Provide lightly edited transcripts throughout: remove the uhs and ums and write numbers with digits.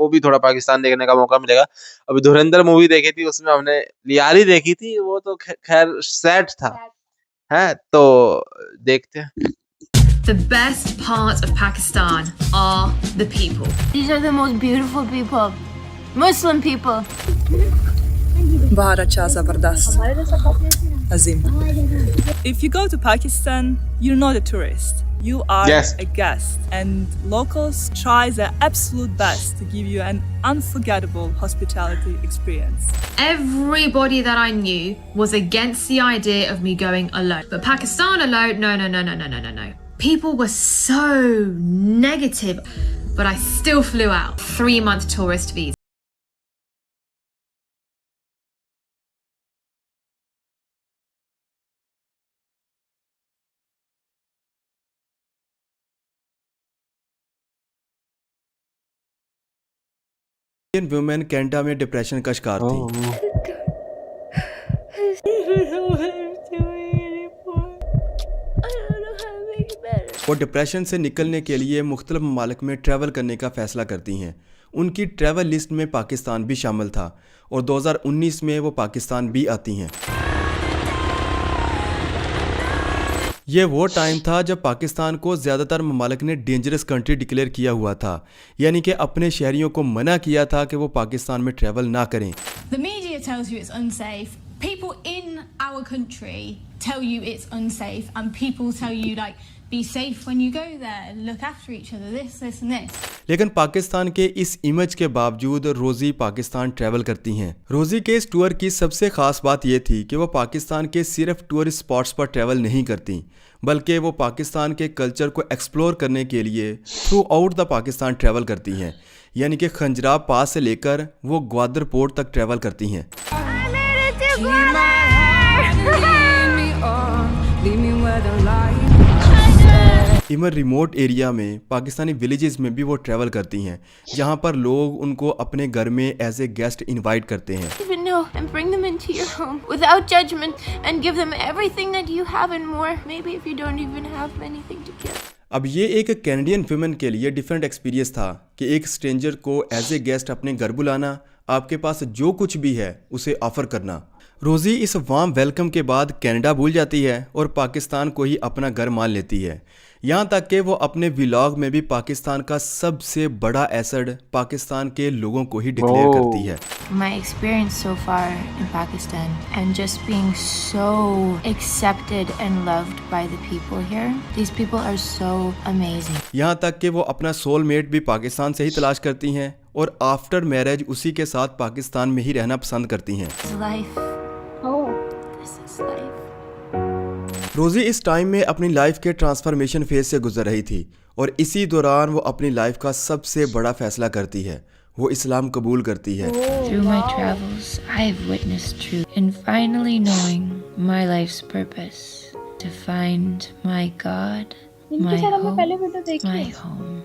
आपको भी थोड़ा पाकिस्तान देखने का मौका मिलेगा। अभी धुरंधर मूवी देखी थी, उसमें हमने लियारी देखी थी, वो तो खैर सैड था, है तो देखते हैं। The best part of Pakistan are the people. These are the most beautiful people. Muslim people. बहुत अच्छा, जबरदस्त, अजीम। If you go to Pakistan, you're not a tourist. You are a guest, and locals try their absolute best to give you an unforgettable hospitality experience. Everybody that I knew was against the idea of me going alone. But Pakistan alone, no. People were so negative, but I still flew out. 3-month tourist visa. Indian women Canada में depression का शिकार थी। वो depression से निकलने के लिए मुख्तलिफ ममालिक में ट्रैवल करने का फ़ैसला करती हैं। उनकी ट्रैवल लिस्ट में पाकिस्तान भी शामिल था और 2019 में वो पाकिस्तान भी आती हैं। ये वो टाइम था जब पाकिस्तान को ज़्यादातर ममालिक ने डेंजरस कंट्री डिक्लेयर किया हुआ था, यानी कि अपने शहरियों को मना किया था कि वो पाकिस्तान में ट्रैवल ना करें। The media tells you it's unsafe. People in our country tell you it's unsafe, and people tell you like be safe when you go there, look after each other, this and this. लेकिन पाकिस्तान के इस image के बावजूद रोज़ी Pakistan travel करती हैं। रोज़ी के इस टूर की सबसे ख़ास बात यह थी कि वो पाकिस्तान के सिर्फ टूरिस्ट स्पॉट्स पर ट्रैवल नहीं करती, बल्कि वो पाकिस्तान के कल्चर को एक्सप्लोर करने के लिए through out the Pakistan travel करती हैं, यानी कि खंजराब पास से लेकर वो ग्वादर पोर्ट तक ट्रैवल करती हैं। इवन रिमोट एरिया में पाकिस्तानी विलेजेस में भी वो ट्रैवल करती हैं, जहाँ पर लोग उनको अपने घर में एज ए गेस्ट इनवाइट करते हैं। And bring them into your home without judgment and give them everything that you have and more, maybe if you don't even have anything to give. अब ये एक कैनेडियन वुमेन के लिए different experience था कि एक स्ट्रेंजर को as a guest अपने घर बुलाना, आपके पास जो कुछ भी है उसे ऑफर करना। रोज़ी इस वार्म वेलकम के बाद कनाडा भूल जाती है और पाकिस्तान को ही अपना घर मान लेती है, यहाँ तक कि वो अपने व्लॉग में भी पाकिस्तान का सबसे बड़ा एसेट पाकिस्तान के लोगों को ही डिक्लेयर करती है। My experience so far in Pakistan and just being so accepted and loved by the people here. These people are so amazing. यहाँ तक कि वो अपना सोलमेट भी पाकिस्तान से ही तलाश करती हैं और आफ्टर मैरिज उसी के साथ पाकिस्तान में ही रहना पसंद करती हैं। Life. Oh, this is life. रोज़ी इस टाइम में अपनी लाइफ के ट्रांसफॉर्मेशन फेज से गुजर रही थी और इसी दौरान वो अपनी लाइफ का सबसे बड़ा फैसला करती है, वो इस्लाम कबूल करती है। Through my travels, I've witnessed truth and finally knowing my life's purpose to find my God, my hope, my home.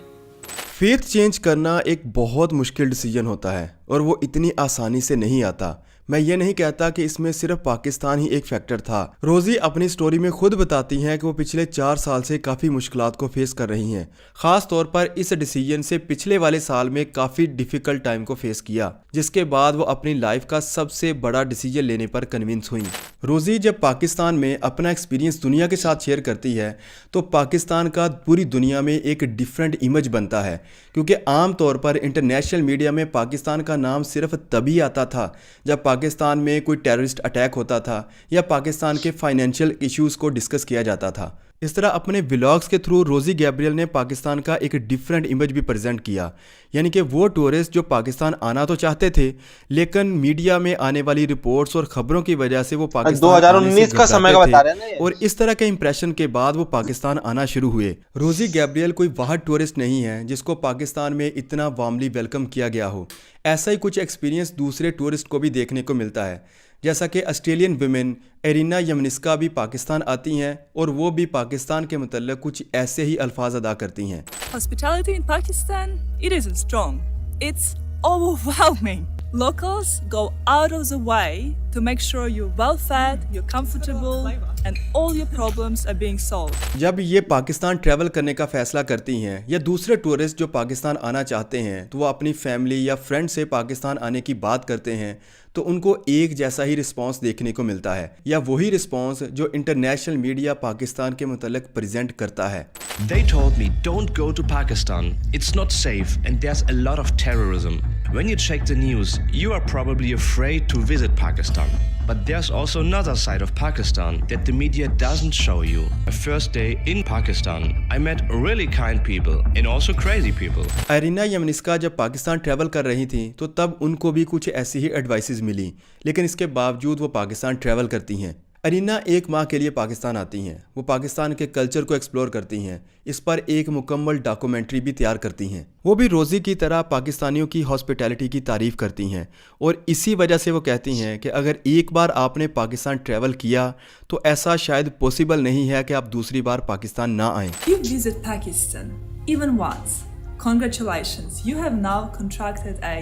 Faith change करना एक बहुत मुश्किल डिसीजन होता है और वो इतनी आसानी से नहीं आता। मैं ये नहीं कहता कि इसमें सिर्फ पाकिस्तान ही एक फैक्टर था। रोज़ी अपनी स्टोरी में खुद बताती हैं कि वो पिछले 4 साल से काफ़ी मुश्किलात को फेस कर रही हैं। ख़ास तौर पर इस डिसीजन से पिछले वाले साल में काफ़ी डिफ़िकल्ट टाइम को फेस किया, जिसके बाद वो अपनी लाइफ का सबसे बड़ा डिसीजन लेने पर कन्विंस हुई। रोज़ी जब पाकिस्तान में अपना एक्सपीरियंस दुनिया के साथ शेयर करती है तो पाकिस्तान का पूरी दुनिया में एक डिफरेंट इमेज बनता है, क्योंकि आम तौर पर इंटरनेशनल मीडिया में पाकिस्तान का नाम सिर्फ तभी आता था जब पाकिस्तान में कोई टेररिस्ट अटैक होता था या पाकिस्तान के फाइनेंशियल इश्यूज़ को डिस्कस किया जाता था। इस तरह अपने व्लॉग्स के थ्रू रोज़ी गैब्रियल ने पाकिस्तान का एक डिफरेंट इमेज भी प्रेजेंट किया, यानी कि वो टूरिस्ट जो पाकिस्तान आना तो चाहते थे लेकिन मीडिया में आने वाली रिपोर्ट्स और खबरों की वजह से वो पाकिस्तान 2019 का समय का बता रहे हैं ना, और इस तरह के इंप्रेशन के बाद वो पाकिस्तान आना शुरू हुए। रोज़ी गैब्रियल कोई वाहद टूरिस्ट नहीं है जिसको पाकिस्तान में इतना वार्मली वेलकम किया गया हो। ऐसा ही कुछ एक्सपीरियंस दूसरे टूरिस्ट को भी देखने को मिलता है, जैसा कि ऑस्ट्रेलियन वुमेन एरिना यमनिस्का भी पाकिस्तान आती हैं और वो भी पाकिस्तान के मतलब कुछ ऐसे ही अल्फाज अदा करती हैं। Hospitality in Pakistan, it isn't strong. It's overwhelming. Locals go out of the way to make sure you're well fed, you're comfortable, and all your problems are being solved. जब ये पाकिस्तान ट्रैवल करने का फैसला करती हैं या दूसरे टूरिस्ट जो पाकिस्तान आना चाहते हैं तो वो अपनी फैमिली या फ्रेंड से पाकिस्तान आने की बात करते हैं तो उनको एक जैसा ही रिस्पांस देखने को मिलता है या वही रिस्पांस जो इंटरनेशनल मीडिया पाकिस्तान के मुतल्लिक प्रेजेंट करता है। They told me don't go to Pakistan. It's not safe and there's a lot of terrorism. When you check the news, you are probably afraid to visit Pakistan. But there's also another side of Pakistan that the media doesn't show you. My first day in Pakistan, I met really kind people and also crazy people. Arina Yamnitska जब Pakistan travel कर रही थी तो तब उनको भी कुछ ऐसी ही एडवाइसेस मिली, लेकिन इसके बावजूद वो पाकिस्तान ट्रैवल करती हैं। अरीना एक माह के लिए पाकिस्तान आती हैं। वो पाकिस्तान के कल्चर को एक्सप्लोर करती हैं। इस पर एक मुकम्मल डॉक्यूमेंट्री भी तैयार करती हैं। वो भी रोज़ी की तरह पाकिस्तानियों की हॉस्पिटैलिटी की तारीफ़ करती हैं और इसी वजह से वो कहती हैं कि अगर एक बार आपने पाकिस्तान ट्रैवल किया तो ऐसा शायद पॉसिबल नहीं है कि आप दूसरी बार पाकिस्तान ना आएँ। You visit Pakistan even once. Congratulations, you have now contracted a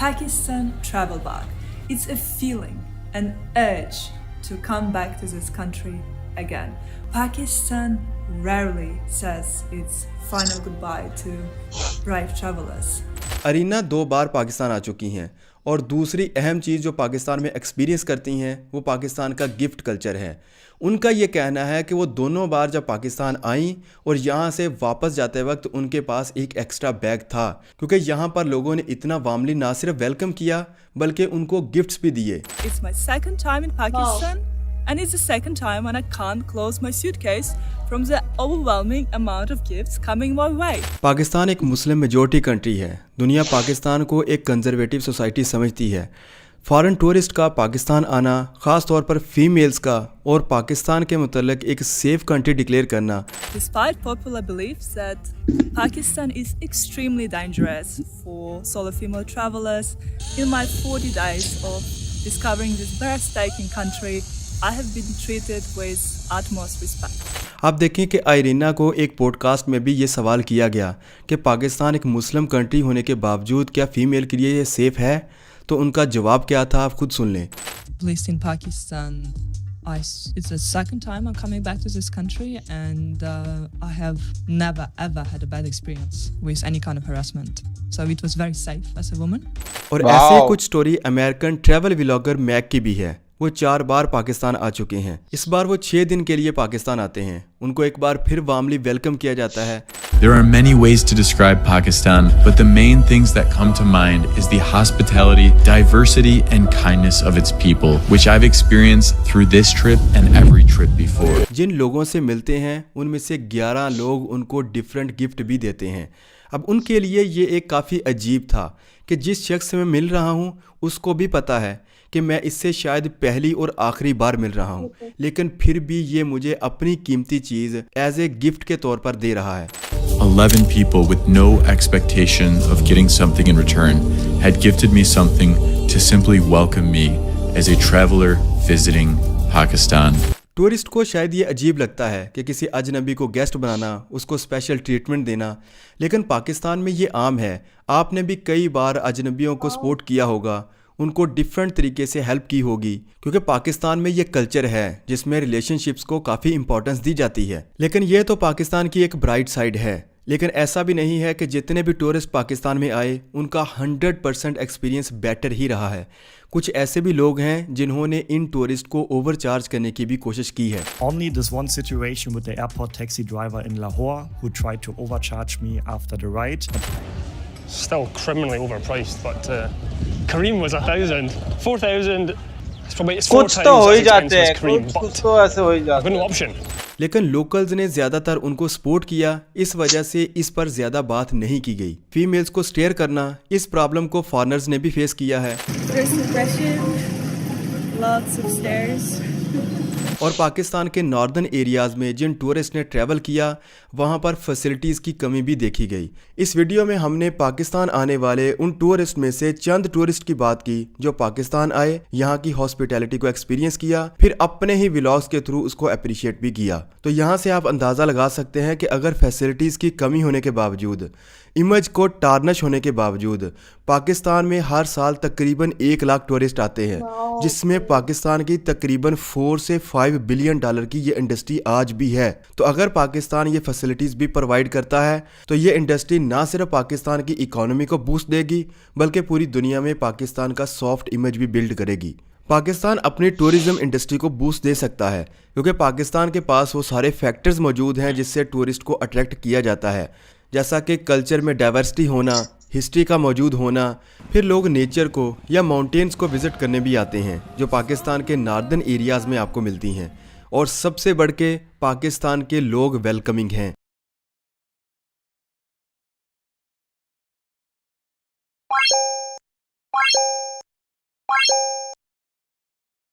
Pakistan travel bug. It's a feeling, an urge to come back to this country again. Pakistan rarely says its final goodbye to brave travelers. Arina 2 बार पाकिस्तान आ चुकी हैं और दूसरी अहम चीज़ जो पाकिस्तान में experience करती हैं वो पाकिस्तान का गिफ्ट कल्चर है। उनका ये कहना है कि वो दोनों बार जब पाकिस्तान आई और यहाँ से वापस जाते वक्त उनके पास एक एक्स्ट्रा बैग था क्योंकि यहाँ पर लोगों ने इतना वार्मली ना सिर्फ वेलकम किया बल्कि उनको गिफ्ट्स भी दिए। It's my second time in Pakistan and it's the second time when I can't close my suitcase from the overwhelming amount of gifts coming my way. Pakistan एक मुस्लिम मेजॉरिटी कंट्री है। दुनिया पाकिस्तान को एक कंजर्वेटिव सोसाइटी समझती है। Foreign tourist का पाकिस्तान आना, ख़ास तौर पर फीमेल्स का और पाकिस्तान के मुतल्लिक एक सेफ कंट्री डिक्लेयर करना। Despite popular beliefs that Pakistan is extremely dangerous for solo female travelers, in my 40 days of discovering this breathtaking country, I have been treated with utmost respect. आप देखें कि Irina को एक podcast में भी ये सवाल किया गया कि पाकिस्तान एक मुस्लिम कंट्री होने के बावजूद क्या फ़ीमेल के लिए ये सेफ़ है, तो उनका जवाब क्या था आप खुद सुन लें। At least in Pakistan, it's the second time I'm coming back to this country and I have never ever had a bad experience with any kind of harassment. So it was very safe as a woman. और ऐसे कुछ story American travel vlogger Mac की भी है। वो 4 बार पाकिस्तान आ चुके हैं। इस बार वो 6 दिन के लिए पाकिस्तान आते हैं। उनको एक बार फिर वार्मली वेलकम किया जाता है। There are many ways to describe Pakistan, but the main things that come to mind is the hospitality, diversity, and kindness of its people, which I've experienced through this trip and every trip before. जिन लोगों से मिलते हैं उनमें से 11 लोग उनको different gift भी देते हैं। अब उनके लिए ये एक काफ़ी अजीब था कि जिस शख्स से मैं मिल रहा हूँ उसको भी पता है कि मैं इससे शायद पहली और आखिरी बार मिल रहा हूँ, लेकिन फिर भी ये मुझे अपनी कीमती चीज़ एज ए गिफ्ट के तौर पर दे रहा है। 11 people with no expectation of getting something in return had gifted me something to simply welcome me as a traveler visiting Pakistan. Tourist को शायद ये अजीब लगता है कि किसी अजनबी को गेस्ट बनाना, उसको स्पेशल ट्रीटमेंट देना, लेकिन पाकिस्तान में ये आम है। आपने भी कई बार अजनबियों को सपोर्ट किया होगा, उनको डिफरेंट तरीके से हेल्प की होगी, क्योंकि पाकिस्तान में ये कल्चर है जिसमें रिलेशनशिप्स को काफ़ी इंपॉर्टेंस दी जाती है। लेकिन ये तो पाकिस्तान की एक ब्राइट साइड है, लेकिन ऐसा भी नहीं है कि जितने भी टूरिस्ट पाकिस्तान में आए उनका 100% एक्सपीरियंस बेटर ही रहा है। कुछ ऐसे भी लोग हैं जिन्होंने इन टूरिस्ट को ओवरचार्ज करने की भी कोशिश की है। Only this one situation with the airport taxi driver in Lahore who tried to overcharge me after the ride. Still criminally overpriced, but Kareem was 1,000, 4,000. It's probably it's 4 times as expensive as Kareem, but no option. लेकिन locals ने ज़्यादातर उनको support किया, इस वजह से इस पर ज़्यादा बात नहीं की गई। फीमेल्स को स्टेयर करना, इस प्रॉब्लम को फॉरेनर्स ने भी फेस किया है। There's aggression, lots of stares. और पाकिस्तान के नॉर्दर्न एरियाज़ में जिन टूरिस्ट ने ट्रैवल किया वहाँ पर फैसिलिटीज़ की कमी भी देखी गई। इस वीडियो में हमने पाकिस्तान आने वाले उन टूरिस्ट में से चंद टूरिस्ट की बात की जो पाकिस्तान आए, यहाँ की हॉस्पिटैलिटी को एक्सपीरियंस किया, फिर अपने ही व्लॉग्स के थ्रू उसको अप्रिशिएट भी किया। तो यहाँ से आप अंदाज़ा लगा सकते हैं कि अगर फैसिलिटीज़ की कमी होने के बावजूद, इमेज को टार्निश होने के बावजूद पाकिस्तान में हर साल तकरीबन 1 लाख टूरिस्ट आते हैं, जिसमें पाकिस्तान की तकरीबन 4 से 5 बिलियन डॉलर की ये इंडस्ट्री आज भी है। तो अगर पाकिस्तान ये फैसिलिटीज़ भी प्रोवाइड करता है तो ये इंडस्ट्री ना सिर्फ पाकिस्तान की इकोनॉमी को बूस्ट देगी बल्कि पूरी दुनिया में पाकिस्तान का सॉफ्ट इमेज भी बिल्ड करेगी। पाकिस्तान अपनी टूरिज्म इंडस्ट्री को बूस्ट दे सकता है क्योंकि पाकिस्तान के पास वो सारे फैक्टर्स मौजूद हैं जिससे टूरिस्ट को अट्रैक्ट किया जाता है, जैसा कि कल्चर में डाइवर्सिटी होना, हिस्ट्री का मौजूद होना, फिर लोग नेचर को या माउंटेन्स को विज़िट करने भी आते हैं जो पाकिस्तान के नॉर्दर्न एरियाज़ में आपको मिलती हैं। और सबसे बढ़ के पाकिस्तान के लोग वेलकमिंग हैं।